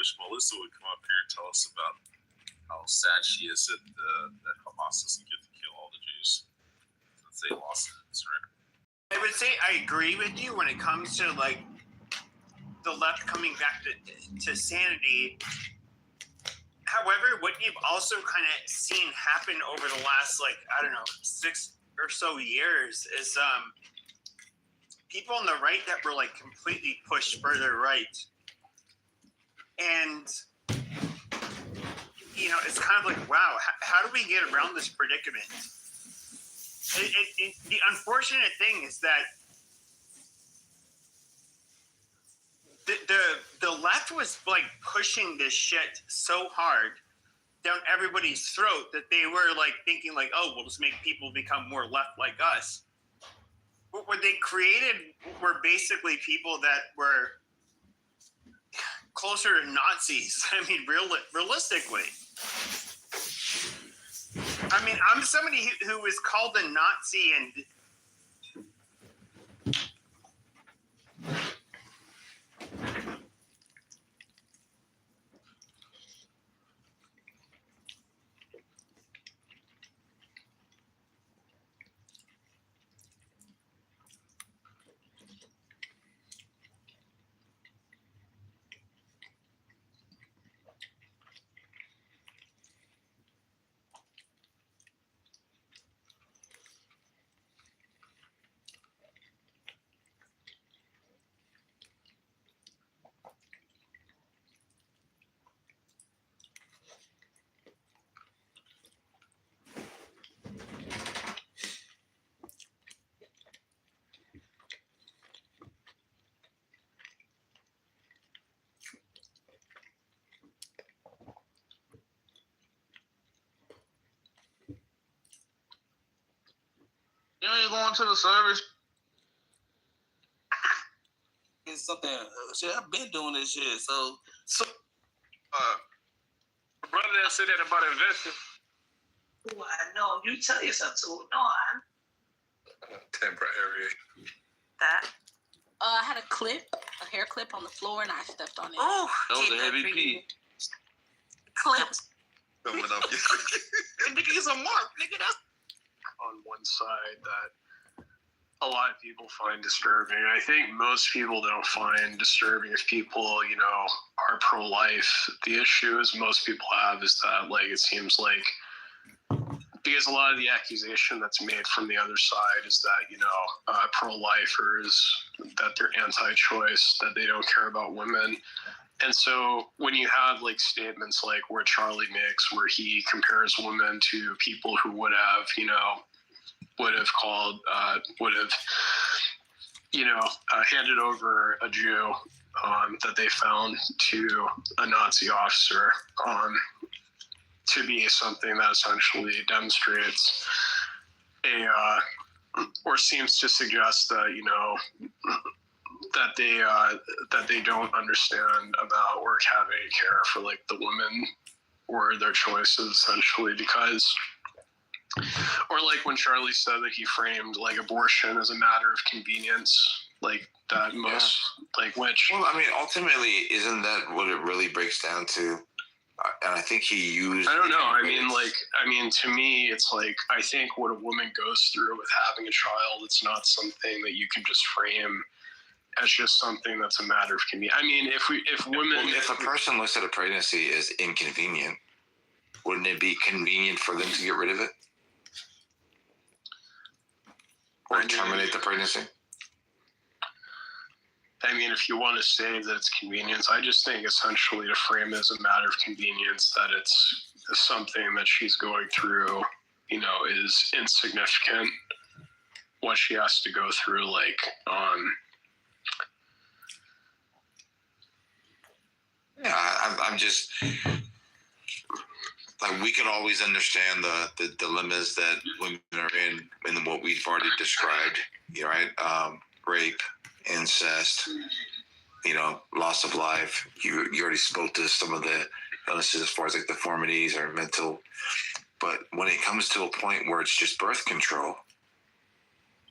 wish Melissa would come up here and tell us about how sad she is that Hamas doesn't get to kill all the Jews since they lost in Israel. I would say I agree with you when it comes to like the left coming back to sanity. However, what you've also kind of seen happen over the last, 6 or so years is people on the right that were like completely pushed further right. And, it's kind of like, wow, how do we get around this predicament? The unfortunate thing is that the left was like pushing this shit so hard down everybody's throat that they were like thinking like, oh, we'll just make people become more left like us. What they created were basically people that were closer to Nazis. I mean, realistically. I mean, I'm somebody who was called a Nazi and You ain't going to the service. It's something. Shit, I've been doing this shit. So brother that said that about investing. Oh, I know. You tell yourself to. No, Temporary. that. I had a hair clip on the floor, and I stepped on it. Oh, that was a heavy pee. Clips. Coming up. Nigga, it's a mark. Nigga, that's On one side that a lot of people find disturbing. I think most people don't find disturbing if people, are pro-life. The issue is most people have is that, it seems like, because a lot of the accusation that's made from the other side is that, pro-lifers, that they're anti-choice, that they don't care about women. And so when you have statements like where Charlie makes, where he compares women to people who would have, handed over a Jew that they found to a Nazi officer to be something that essentially demonstrates or seems to suggest that, that they don't understand about or have any care for the women or their choices, essentially, because, or when Charlie said that he framed abortion as a matter of convenience, that most which. Well, I mean, ultimately, isn't that what it really breaks down to? And I think he used. I don't know. I mean, to me, it's I think what a woman goes through with having a child, it's not something that you can just frame as just something that's a matter of convenience. I mean, if a person looks at a pregnancy as inconvenient, wouldn't it be convenient for them to get rid of it? Or terminate the pregnancy? I mean, if you want to say that it's convenience, I just think essentially to frame it as a matter of convenience, that it's something that she's going through, is insignificant. What she has to go through, Yeah, I'm just we can always understand the dilemmas that women are in and what we've already described, right? Rape, incest, loss of life. You already spoke to some of the illnesses as far as deformities or mental. But when it comes to a point where it's just birth control,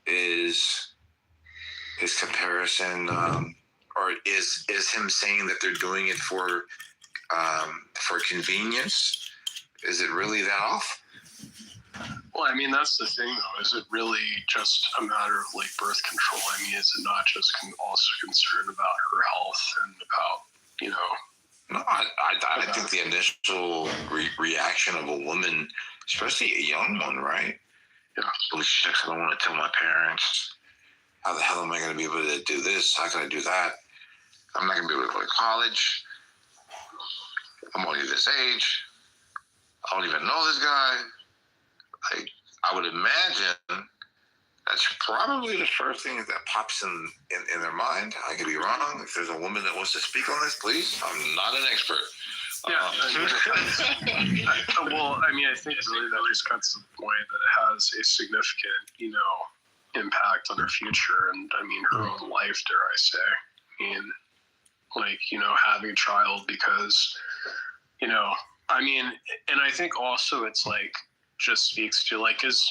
is his comparison, or is him saying that they're doing it for for convenience, is it really that off? Well, I mean, that's the thing, though. Is it really just a matter of like birth control? I mean, is it not just also concerned about her health and about, you know? No, I think the initial reaction of a woman, especially a young one, right? Yeah. Holy shit, I don't want to tell my parents. How the hell am I going to be able to do this? How can I do that? I'm not going to be able to go to college. I'm only this age. I don't even know this guy. I would imagine that's probably the first thing that pops in their mind. I could be wrong. If there's a woman that wants to speak on this, please. I'm not an expert. Yeah. Well, I mean, I think really that just cuts to the point that it has a significant, you know, impact on her future and, I mean, her own life, dare I say. I mean, like, you know, having a child because, you know, I mean, and I think also it's like, just speaks to like, because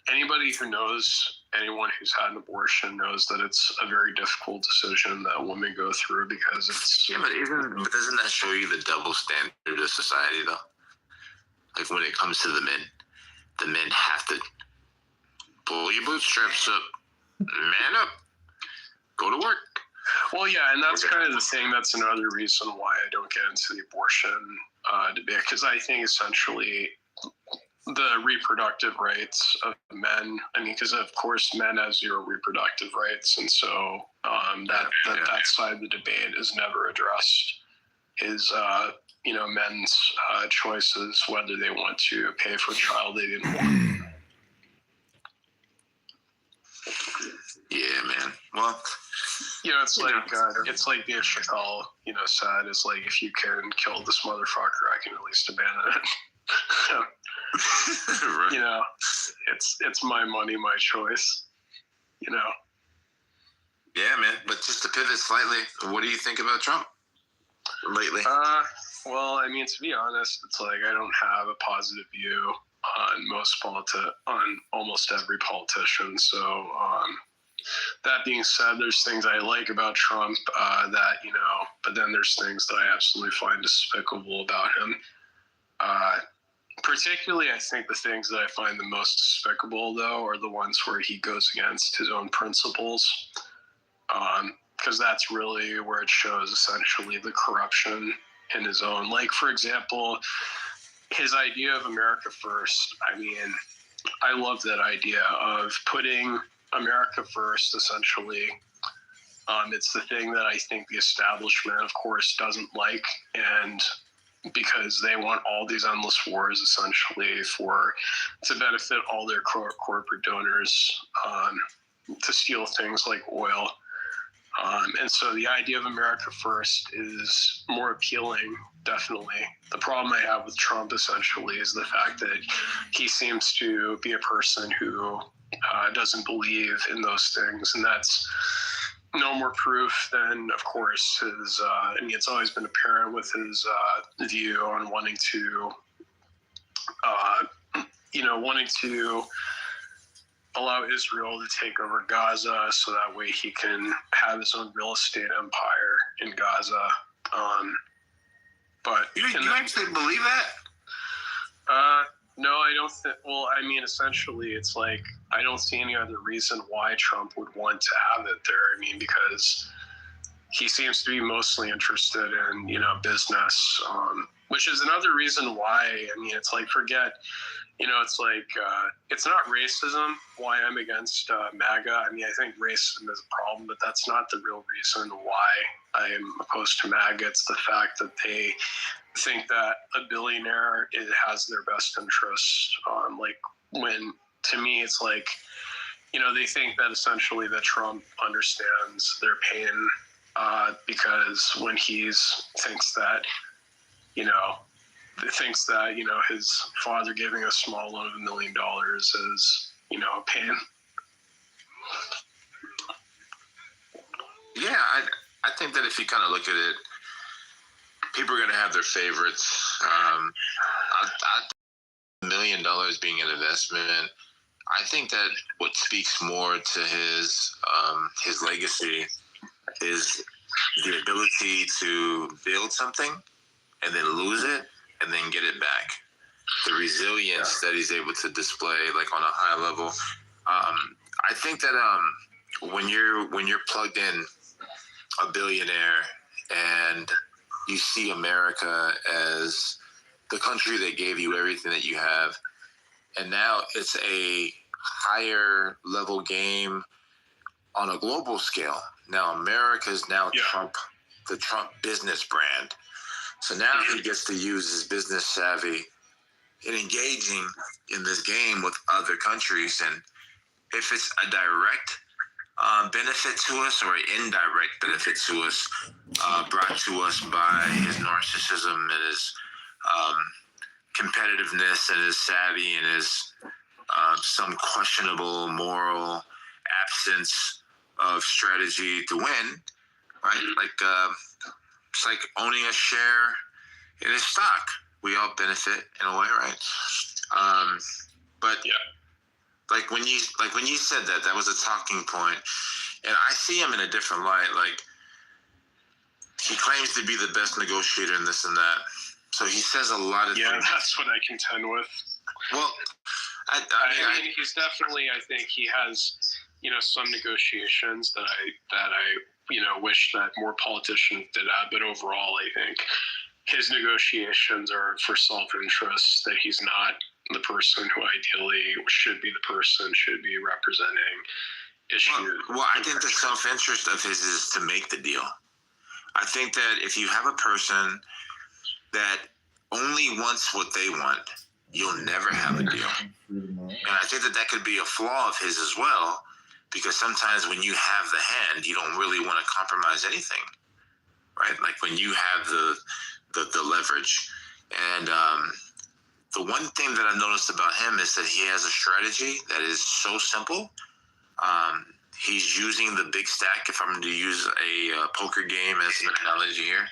anybody who knows anyone who's had an abortion knows that it's a very difficult decision that women go through because it's. Yeah, but doesn't that show you the double standard of society, though? Like when it comes to the men have to pull your bootstraps up, man up, go to work. Well, yeah, and that's kind of the thing. That's another reason why I don't get into the abortion debate, because I think essentially the reproductive rights of men. I mean, because of course men have zero reproductive rights, and so that side of the debate is never addressed. Is you know, men's choices whether they want to pay for a child they didn't want. Yeah, man. Well, you know, it's like Dave Chappelle, you know, said, it's like, if you can kill this motherfucker, I can at least abandon it. right. You know, it's my money, my choice. You know. Yeah, man. But just to pivot slightly, what do you think about Trump lately? Well, I mean, to be honest, it's like I don't have a positive view on almost every politician. So, that being said, there's things I like about Trump that, you know, but then there's things that I absolutely find despicable about him. Particularly, I think the things that I find the most despicable, though, are the ones where he goes against his own principles. Because that's really where it shows essentially the corruption in his own. Like, for example, his idea of America First. I mean, I love that idea of putting America first, essentially. It's the thing that I think the establishment, of course, doesn't like, and because they want all these endless wars, essentially, to benefit all their corporate donors, to steal things like oil. And so the idea of America First is more appealing, definitely. The problem I have with Trump, essentially, is the fact that he seems to be a person who doesn't believe in those things. And that's no more proof than, of course, his, I mean, it's always been apparent with his view on wanting to allow Israel to take over Gaza so that way he can have his own real estate empire in Gaza. But you actually believe that? No, I don't think. Well, I mean, essentially, it's like I don't see any other reason why Trump would want to have it there. I mean, because he seems to be mostly interested in, you know, business, which is another reason why. I mean, it's like, forget, you know, it's like it's not racism why I'm against MAGA. I mean, I think racism is a problem, but that's not the real reason why I am opposed to MAGA. It's the fact that they think that a billionaire has their best interest. Like, when, to me, it's like, you know, they think that essentially that Trump understands their pain because when thinks that, you know, his father giving a small loan of $1 million is, you know, a pain. Yeah, I think that if you kind of look at it, people are going to have their favorites. $1 million being an investment, I think that what speaks more to his legacy is the ability to build something and then lose it and then get it back. The resilience that he's able to display, like on a high level. I think that when you're plugged in a billionaire and you see America as the country that gave you everything that you have, and now it's a higher level game on a global scale. Now America's now the Trump business brand. So now he gets to use his business savvy in engaging in this game with other countries. And if it's a direct benefit to us or an indirect benefit to us, brought to us by his narcissism and his competitiveness and his savvy and his some questionable moral absence of strategy to win, right? Like it's like owning a share in his stock. We all benefit in a way, right? But like when you said that, that was a talking point, and I see him in a different light. Like he claims to be the best negotiator and this and that. So he says a lot of things. That's what I contend with. Well, I mean, he's definitely. I think he has, some negotiations that I wish that more politicians did have. But overall, I think his negotiations are for self-interest. That he's not the person who ideally should be representing issues. Well, I think the self-interest of his is to make the deal. I think that if you have a person that only wants what they want, you'll never have a deal. And I think that could be a flaw of his as well, because sometimes when you have the hand, you don't really want to compromise anything, right? Like when you have the leverage. And the one thing that I've noticed about him is that he has a strategy that is so simple. He's using the big stack, if I'm going to use a poker game as an analogy here,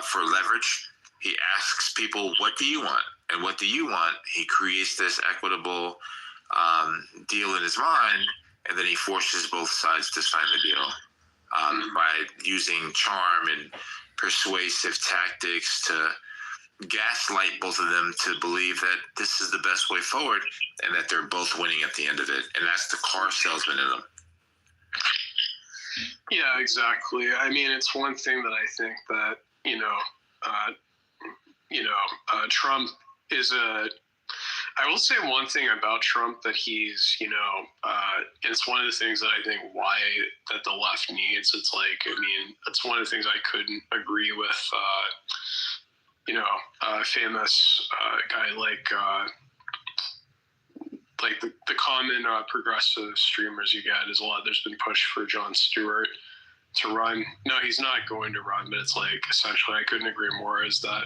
for leverage. He asks people, what do you want? And what do you want? He creates this equitable deal in his mind, and then he forces both sides to sign the deal by using charm and persuasive tactics to gaslight both of them to believe that this is the best way forward and that they're both winning at the end of it. And that's the car salesman in them. Yeah, exactly. I mean, it's one thing that I think that, Trump is I will say one thing about Trump that he's, it's one of the things that I think why that the left needs. It's like, I mean, it's one of the things I couldn't agree with, a famous guy like the common progressive streamers you get is a lot. There's been push for Jon Stewart to run. No, he's not going to run, but it's like essentially I couldn't agree more is that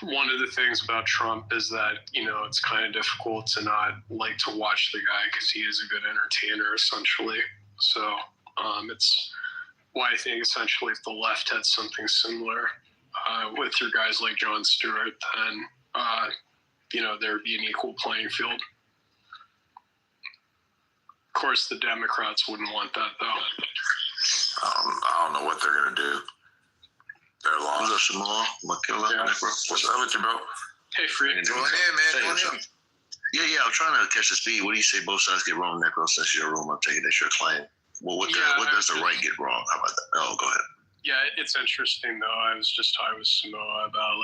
one of the things about Trump is that, it's kind of difficult to not like to watch the guy because he is a good entertainer, essentially. So it's why I think essentially if the left had something similar with your guys like Jon Stewart, then, there would be an equal playing field. Of course, the Democrats wouldn't want that, though. I don't know what they're going to do. They're lost. What's up, Jamal? What's up with you, bro? Hey, Freak. Join in, man. Join in. Yeah, I'm trying to catch the speed. What do you say both sides get wrong, Necro, since your room? I'm taking that's your claim. Well, what does the right get wrong? How about that? Oh, go ahead. Yeah, it's interesting, though. I was just talking with Samoa about,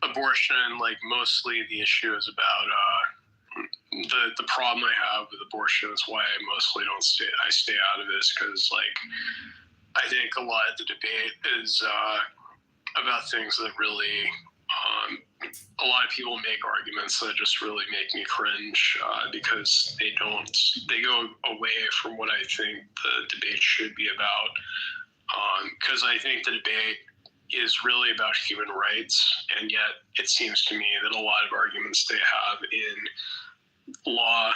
abortion. Like, mostly the issue is about the problem I have with abortion is why I mostly I stay out of this because, I think a lot of the debate is about things that really, a lot of people make arguments that just really make me cringe because they go away from what I think the debate should be about. Because I think the debate is really about human rights, and yet it seems to me that a lot of arguments they have in law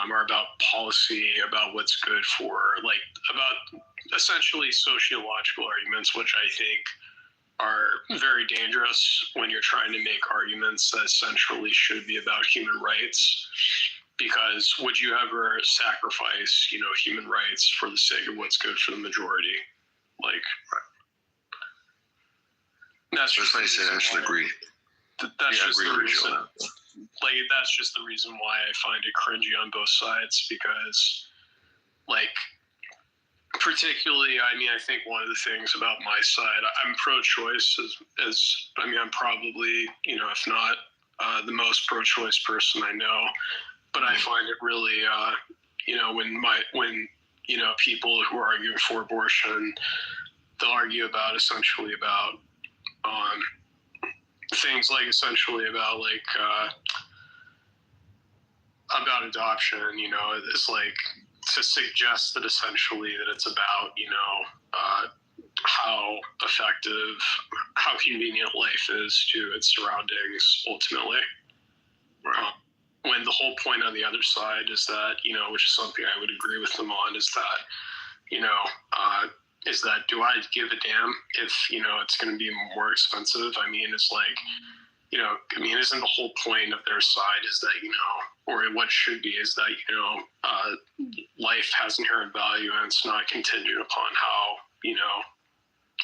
are about policy, about what's good for, about essentially sociological arguments, which I think are very dangerous when you're trying to make arguments that essentially should be about human rights. because would you ever sacrifice, human rights for the sake of what's good for the majority? Like, that's just That's nice. I should agree. That's just the reason. On that. Like, that's just the reason why I find it cringy on both sides, because, like, particularly, I think one of the things about my side, I'm pro-choice I'm probably, if not the most pro-choice person I know, but I find it really, when people who are arguing for abortion, they'll argue about essentially about things like essentially about adoption, it's like to suggest that essentially that it's about, how effective, how convenient life is to its surroundings ultimately. Right. When the whole point on the other side is that, which is something I would agree with them on, is that, do I give a damn if, it's going to be more expensive? It's like, isn't the whole point of their side is that, or what should be is that, life has inherent value and it's not contingent upon how,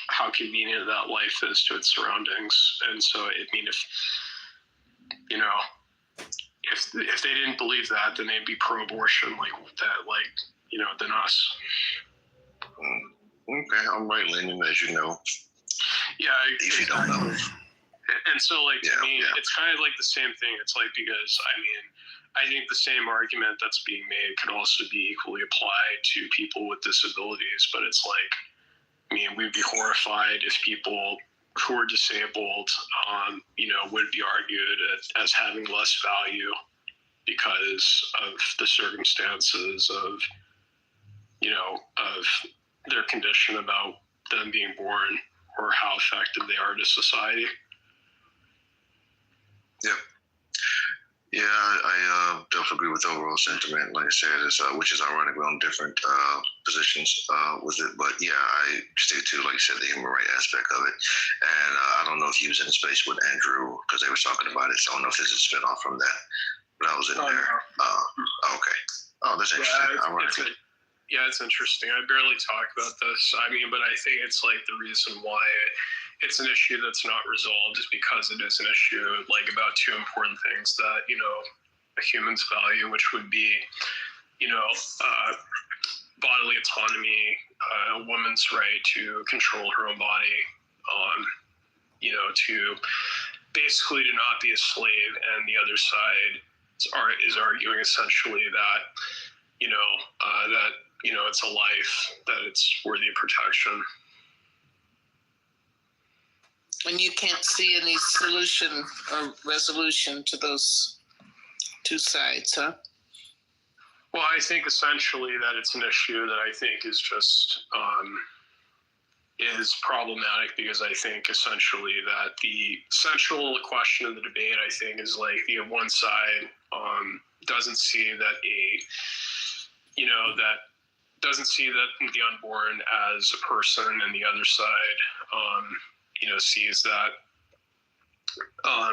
how convenient that life is to its surroundings. And so, if they didn't believe that, then they'd be pro-abortion than us. Okay, I'm right leaning, as you know. Yeah, if you don't know. And so, to me, it's kind of like the same thing. It's like, because, I think the same argument that's being made could also be equally applied to people with disabilities. But it's like, we'd be horrified if people who are disabled, would be argued as having less value because of the circumstances of, of their condition, about them being born, or how effective they are to society. Yeah, I definitely agree with the overall sentiment. Like I said, which is ironic, we're on different positions with it. But yeah, I stick to, like I said, the human right aspect of it. And I don't know if you was in a space with Andrew, because they were talking about it. So I don't know if there's a spin-off from that. But I was in there. No. Okay. Oh, that's interesting. It's interesting. I barely talk about this. But I think it's like the reason why it's an issue that's not resolved is because it is an issue about two important things that, a human's value, which would be, bodily autonomy, a woman's right to control her own body, to basically to not be a slave. And the other side is arguing essentially that, it's a life, that it's worthy of protection. And you can't see any solution or resolution to those two sides, huh? Well, I think essentially that it's an issue that I think is just is problematic, because I think essentially that the central question of the debate, I think, is the one side doesn't see that that doesn't see that the unborn as a person, and the other side sees that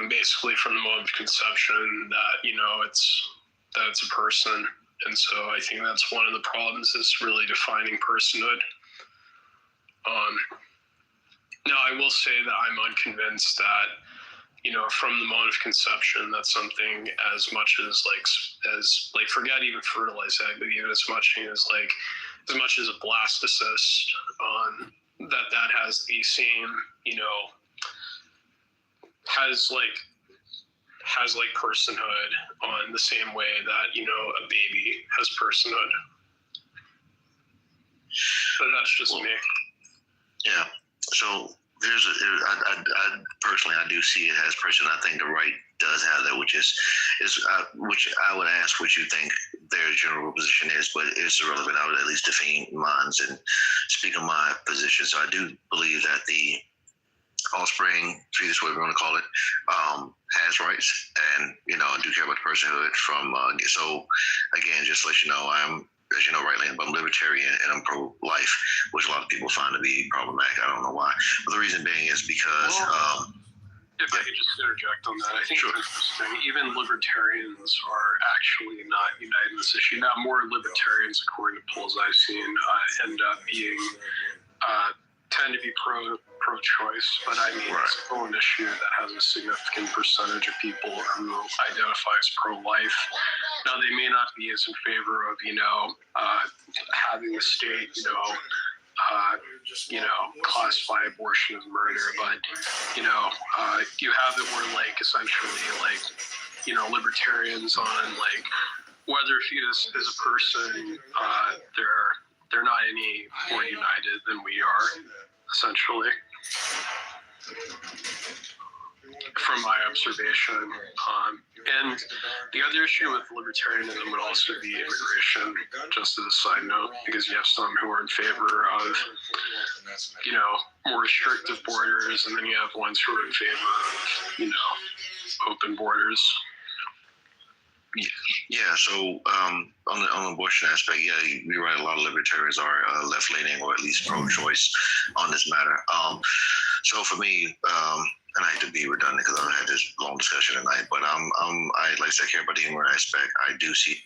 basically from the moment of conception that it's a person. And so I think that's one of the problems, is really defining personhood. Now, I will say that I'm unconvinced that from the moment of conception, that's something as much as forget even fertilized egg, but even as much as a blastocyst, that has the same, has personhood on the same way that, a baby has personhood. But that's just me. Yeah. So I personally, I do see it as personhood. I think the right does have that, which which I would ask what you think their general position is, but it's irrelevant. I would at least defend mine and speak on my position. So I do believe that the offspring, fetus, whatever you want to call it, has rights, and I do care about the personhood. So again, just to let you know, I'm, as you know, right-leaning, but I'm libertarian and I'm pro-life, which a lot of people find to be problematic. I don't know why, but the reason being is because If I could just interject on that, I think it's interesting. Even libertarians are actually not united in this issue. Now, more libertarians, according to polls I've seen, end up being tend to be pro-choice, but I mean, it's still an issue that has a significant percentage of people who identify as pro-life. Now, they may not be as in favor of, having the state, classify abortion as murder, but you have it where essentially libertarians on whether a fetus is a person, they're not any more united than we are, essentially, from my observation. And the other issue with libertarianism would also be immigration, just as a side note, because you have some who are in favor of, more restrictive borders, and then you have ones who are in favor of, open borders. Yeah, so on the abortion aspect, yeah, you're right. A lot of libertarians are left leaning or at least pro-choice on this matter. So for me, and I hate to be redundant because I had this long discussion tonight, but I like I said, I care about the human aspect. I do see